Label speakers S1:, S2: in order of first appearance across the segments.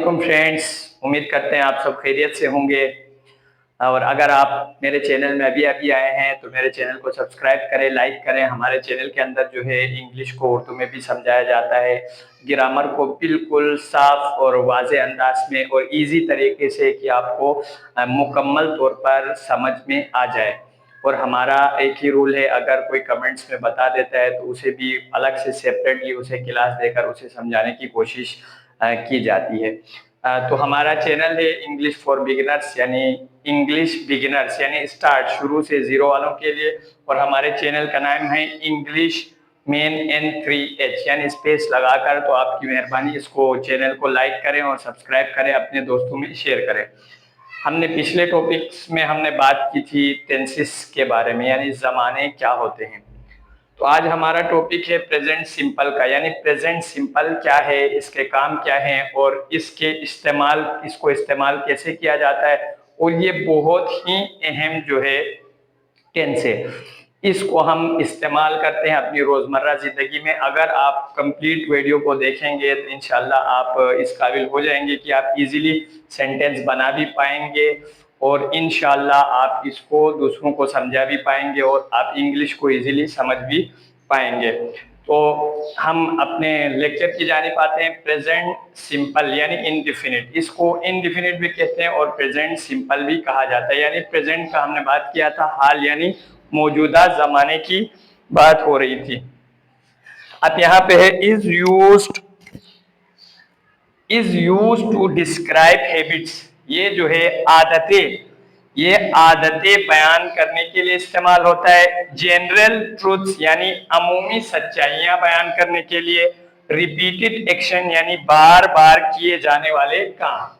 S1: Friends, उम्मीद करते हैं आप सब खैरियत से होंगे। और अगर आप मेरे चैनल में अभी आए हैं तो मेरे चैनल को सब्सक्राइब करें, लाइक करें। हमारे चैनल के अंदर जो है इंग्लिश को उर्दू में भी समझाया जाता है, ग्रामर को बिल्कुल साफ और वाज़े अंदाज में और इजी तरीके से कि आपको मुकम्मल तौर पर समझ में आ जाए। और हमारा एक ही रूल है, अगर कोई कमेंट्स में बता देता है तो उसे भी अलग से सेपरेटली उसे क्लास देकर उसे समझाने की कोशिश की जाती है। तो हमारा चैनल है इंग्लिश फॉर बिगिनर्स, यानी इंग्लिश बिगिनर्स यानी स्टार्ट शुरू से जीरो वालों के लिए। और हमारे चैनल का नाम है इंग्लिश मेन N3H यानी स्पेस लगाकर। तो आपकी मेहरबानी इसको चैनल को लाइक करें और सब्सक्राइब करें, अपने दोस्तों में शेयर करें। हमने पिछले टॉपिक्स में हमने बात की थी टेंसेस के बारे में, यानी ज़माने क्या होते हैं। तो आज हमारा टॉपिक है प्रेजेंट सिंपल का, यानी प्रेजेंट सिंपल क्या है, इसके काम क्या हैं और इसको इस्तेमाल कैसे किया जाता है। और ये बहुत ही अहम जो है टेंस है, इसको हम इस्तेमाल करते हैं अपनी रोज़मर्रा ज़िंदगी में। अगर आप कंप्लीट वीडियो को देखेंगे तो इंशाल्लाह आप इस काबिल हो जाएंगे कि आप इजीली सेंटेंस बना भी पाएंगे और इंशाल्लाह आप इसको दूसरों को समझा भी पाएंगे और आप इंग्लिश को इजीली समझ भी पाएंगे। तो हम अपने लेक्चर की जानिब आते हैं। प्रेजेंट सिंपल यानी इनडिफिनिट, इसको इनडिफिनिट भी कहते हैं और प्रेजेंट सिंपल भी कहा जाता है। यानी प्रेजेंट का हमने बात किया था, हाल यानी मौजूदा जमाने की बात हो रही थी। अब यहाँ पे है is used to describe habits. ये जो है ये आदतें बयान करने के लिए इस्तेमाल होता है। जनरल ट्रूथ्स यानी अमूमी सच्चाइयां बयान करने के लिए। रिपीटेड एक्शन यानी बार बार किए जाने वाले काम।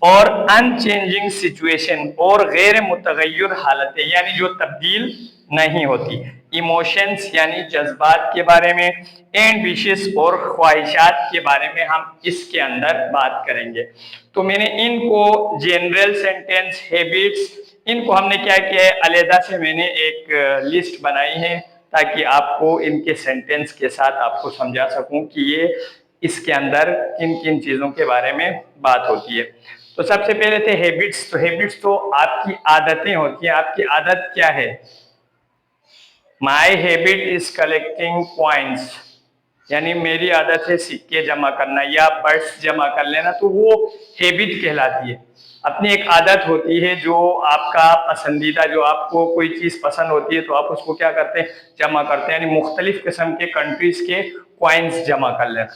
S1: और अनचेंजिंग सिचुएशन और गैर मुतगय्यर हालतें यानी जो तब्दील नहीं होती। इमोशंस यानी जज्बात के बारे में। एंड विशेस और ख्वाहिशात के बारे में हम इसके अंदर बात करेंगे। तो मैंने इनको जनरल सेंटेंस, हैबिट्स, इनको हमने क्या किया है, अलहदा से मैंने एक लिस्ट बनाई है ताकि आपको इनके सेंटेंस के साथ आपको समझा सकूं कि ये इसके अंदर किन किन चीज़ों के बारे में बात होती है। तो सबसे पहले थे हैबिट्स। तो हैबिट्स तो आपकी आदतें होती हैं। आपकी आदत क्या है? My habit is collecting points, यानी मेरी आदत है सिक्के जमा करना या बर्ड्स जमा कर लेना, तो वो हैबिट कहलाती है। अपनी एक आदत होती है जो आपका पसंदीदा, जो आपको कोई चीज़ पसंद होती है तो आप उसको क्या करते हैं, जमा करते हैं। यानी मुख्तलिफ किस्म के कंट्रीज के कॉइन्स जमा कर लेना।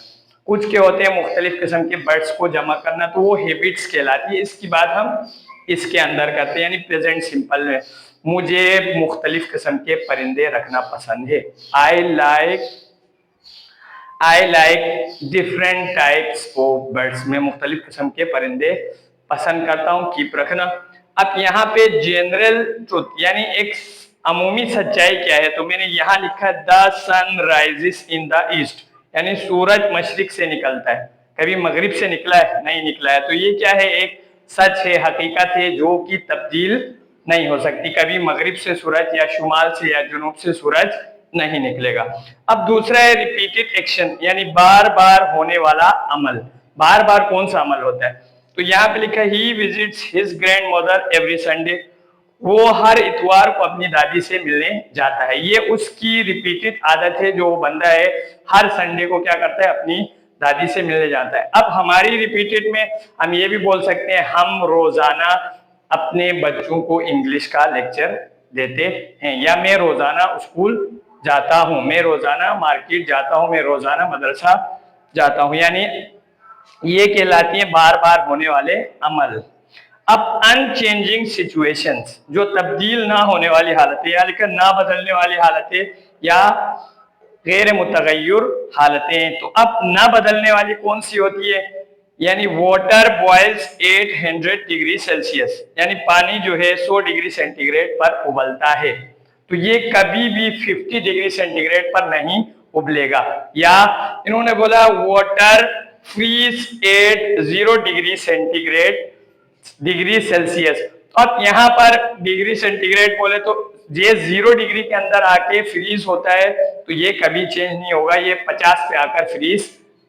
S1: कुछ के होते हैं मुख्तलिफ किस्म के बर्ड्स को जमा करना, तो वो हैबिट्स कहलाती है। इसकी बात हम इसके अंदर करते हैं। यानी प्रेजेंट सिंपल में मुझे मुख्तलिफ किस्म के परिंदे रखना पसंद है। I like different types of birds, में मुख्तलिफ किस्म के परिंदे पसंद करता हूँ, कीप रखना। अब यहाँ पे जनरल ट्रुथ यानी एक अमूमी सच्चाई क्या है, तो मैंने यहाँ लिखा the sun rises in the east, यानी सूरज मशरिक से निकलता है। कभी मगरिब से निकला है? नहीं निकला है। तो ये क्या है, एक सच है, हकीकत है जो कि तब्दील नहीं हो सकती। कभी मगरिब से सूरज या शुमाल से या जुनूब से सूरज नहीं निकलेगा। अब दूसरा है रिपीटेड एक्शन, यानी बार बार होने वाला अमल। बार बार कौन सा अमल होता है? तो यहाँ पे लिखा ही visits his grand mother every Sunday, वो हर इतवार को अपनी दादी से मिलने जाता है। ये उसकी रिपीटेड आदत है, जो बंदा है हर संडे को क्या करता है, अपनी दादी से मिलने जाता है। अब हमारी रिपीटेड में हम ये भी बोल सकते हैं, हम रोजाना अपने बच्चों को इंग्लिश का लेक्चर देते हैं, या मैं रोजाना स्कूल जाता हूँ, मैं रोजाना मार्केट जाता हूँ, मैं रोजाना मदरसा जाता हूँ। यानी ये कहलाती है बार बार होने वाले अमल। अब अनचेंजिंग सिचुएशंस, जो तब्दील ना होने वाली हालतें या लिखा ना बदलने वाली हालतें या गैर मुतगय्यर हालतें। तो अब ना बदलने वाली कौन सी होती है? यानी वाटर बॉइल्स 800 डिग्री सेल्सियस, यानी पानी जो है 100 डिग्री सेंटीग्रेड पर उबलता है, तो ये कभी भी 50 डिग्री सेंटीग्रेड पर नहीं उबलेगा। या इन्होंने बोला water freeze at 0 degree Celsius. तो अब यहाँ पर डिग्री सेंटीग्रेड बोले तो ये 0 डिग्री के अंदर आके फ्रीज होता है, तो ये कभी चेंज नहीं होगा, ये 50 पे आकर freeze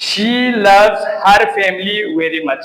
S1: She loves her family very much.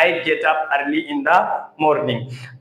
S1: I get up early in the morning.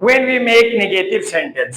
S1: when we make negative sentence,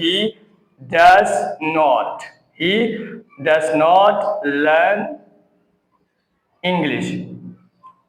S1: he does not learn English,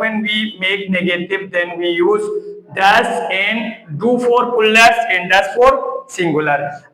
S1: when we make negative then we use does and do for plurals and does for singular.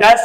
S1: does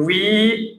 S1: we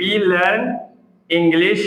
S1: we learn English,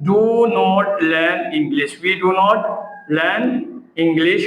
S1: do not learn English, we do not learn English,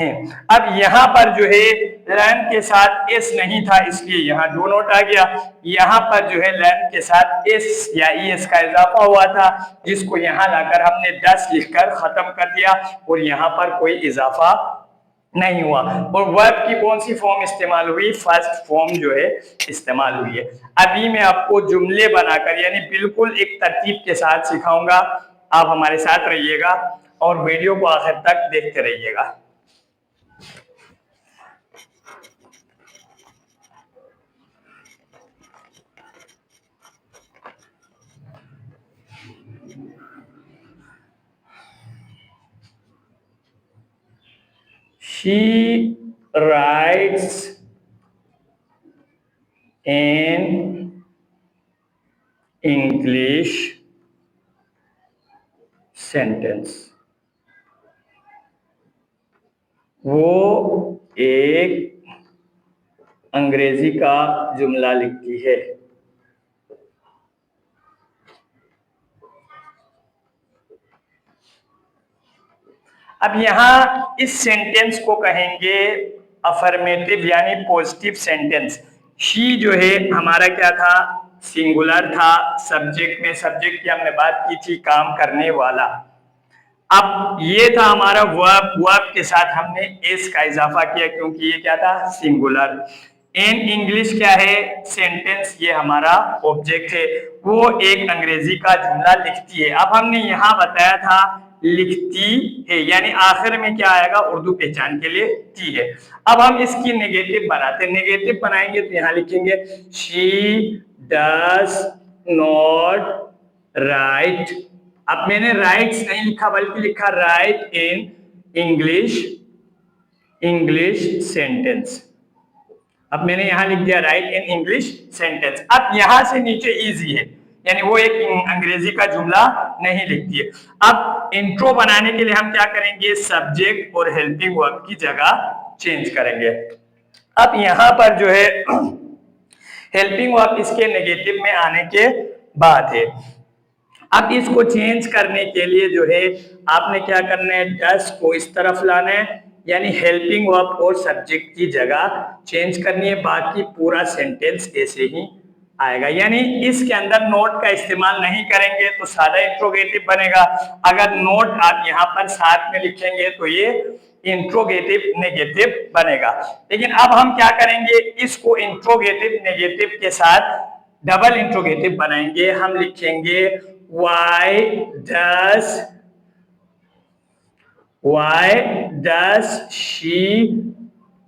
S1: हैं। अब यहाँ पर जो है learn के साथ S नहीं था, इसलिए यहाँ डू नॉट आ गया। यहाँ पर जो है लर्न के साथ एस या ईएस का इजाफा हुआ था, जिसको यहाँ लाकर हमने 10 लिखकर खत्म कर दिया और यहाँ पर कोई इजाफा नहीं हुआ। और वर्ब की कौन सी फॉर्म इस्तेमाल हुई? फर्स्ट फॉर्म जो है इस्तेमाल हुई है। अभी मैं आपको जुमले बनाकर यानी बिल्कुल एक तरतीब के साथ सिखाऊंगा। आप हमारे साथ रहिएगा और वीडियो को आखिर तक देखते रहिएगा। She writes an English sentence. वो एक अंग्रेजी का जुमला लिखती है। अब यहाँ इस सेंटेंस को कहेंगे अफर्मेटिव यानी पॉजिटिव सेंटेंस। शी जो है हमारा क्या था? सिंगुलर था। सब्जेक्ट में सब्जेक्ट की हमने बात की थी, काम करने वाला। अब ये था हमारा वर्ब, वर्ब के साथ हमने एस का इजाफा किया क्योंकि ये क्या था? सिंगुलर। इन इंग्लिश क्या है? सेंटेंस, ये हमारा ऑब्जेक्ट है। वो एक अंग्रेजी का जुमला लिखती है। अब हमने यहाँ बताया था लिखती है, यानी आखिर में क्या आएगा? उर्दू पहचान के लिए टी है। अब हम इसकी नेगेटिव बनाते हैं। नेगेटिव बनाएंगे तो यहाँ लिखेंगे शी डज नॉट राइट। अब मैंने राइट्स नहीं लिखा बल्कि लिखा राइट इन इंग्लिश सेंटेंस। अब मैंने यहां लिख दिया राइट इन इंग्लिश सेंटेंस। अब यहां से नीचे इजी है, यानी वो एक अंग्रेजी का जुमला नहीं लिखती है। अब इंट्रो बनाने के लिए हम क्या करेंगे? सब्जेक्ट और हेल्पिंग वर्ब की जगह चेंज करेंगे। अब यहां पर जो है हेल्पिंग वर्ब इसके नेगेटिव में आने के बाद है। अब इसको चेंज करने के लिए जो है आपने क्या करना है? डस को इस तरफ लाना है, यानी हेल्पिंग वर्ब और सब्जेक्ट की जगह चेंज करनी है। बाकी पूरा सेंटेंस ऐसे ही आएगा, यानी इसके अंदर नोट का इस्तेमाल नहीं करेंगे तो सादा इंट्रोगेटिव बनेगा। अगर नोट आप यहाँ पर साथ में लिखेंगे तो ये इंट्रोगेटिव नेगेटिव बनेगा। लेकिन अब हम क्या करेंगे? इसको इंट्रोगेटिव नेगेटिव के साथ डबल इंट्रोगेटिव बनाएंगे। हम लिखेंगे why does she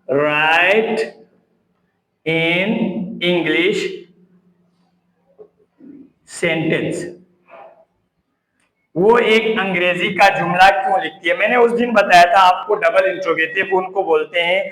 S1: write in English sentence? वो एक अंग्रेजी का जुमला क्यों लिखती है? मैंने उस दिन बताया था आपको डबल इंट्रोगेटिव उनको बोलते हैं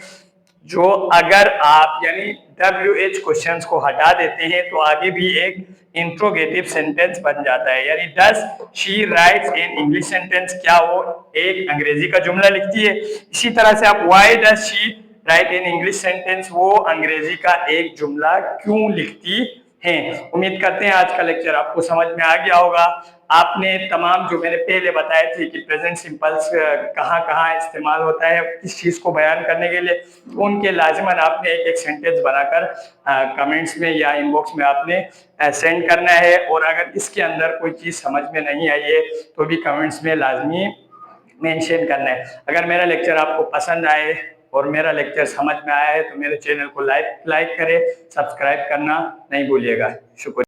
S1: जो अगर आप यानी WH क्वेश्चंस को हटा देते हैं तो आगे भी एक इंट्रोगेटिव सेंटेंस बन जाता है। यानी does she writes in English sentence, क्या वो एक अंग्रेजी का जुमला लिखती है? इसी तरह से आप why does she write in English sentence, वो अंग्रेजी का एक जुमला क्यों लिखती हैं। उम्मीद करते हैं आज का लेक्चर आपको समझ में आ गया होगा। आपने तमाम जो मैंने पहले बताए थे कि प्रेजेंट सिंपल्स कहाँ कहाँ इस्तेमाल होता है किस चीज को बयान करने के लिए, उनके लाजिमन आपने एक एक सेंटेंस बनाकर कमेंट्स में या इनबॉक्स में आपने सेंड करना है। और अगर इसके अंदर कोई चीज समझ में नहीं आई है तो भी कमेंट्स में लाजमी मेंशन करना है। अगर मेरा लेक्चर आपको पसंद आए और मेरा लेक्चर समझ में आया है तो मेरे चैनल को लाइक करें, सब्सक्राइब करना नहीं भूलिएगा। शुक्रिया।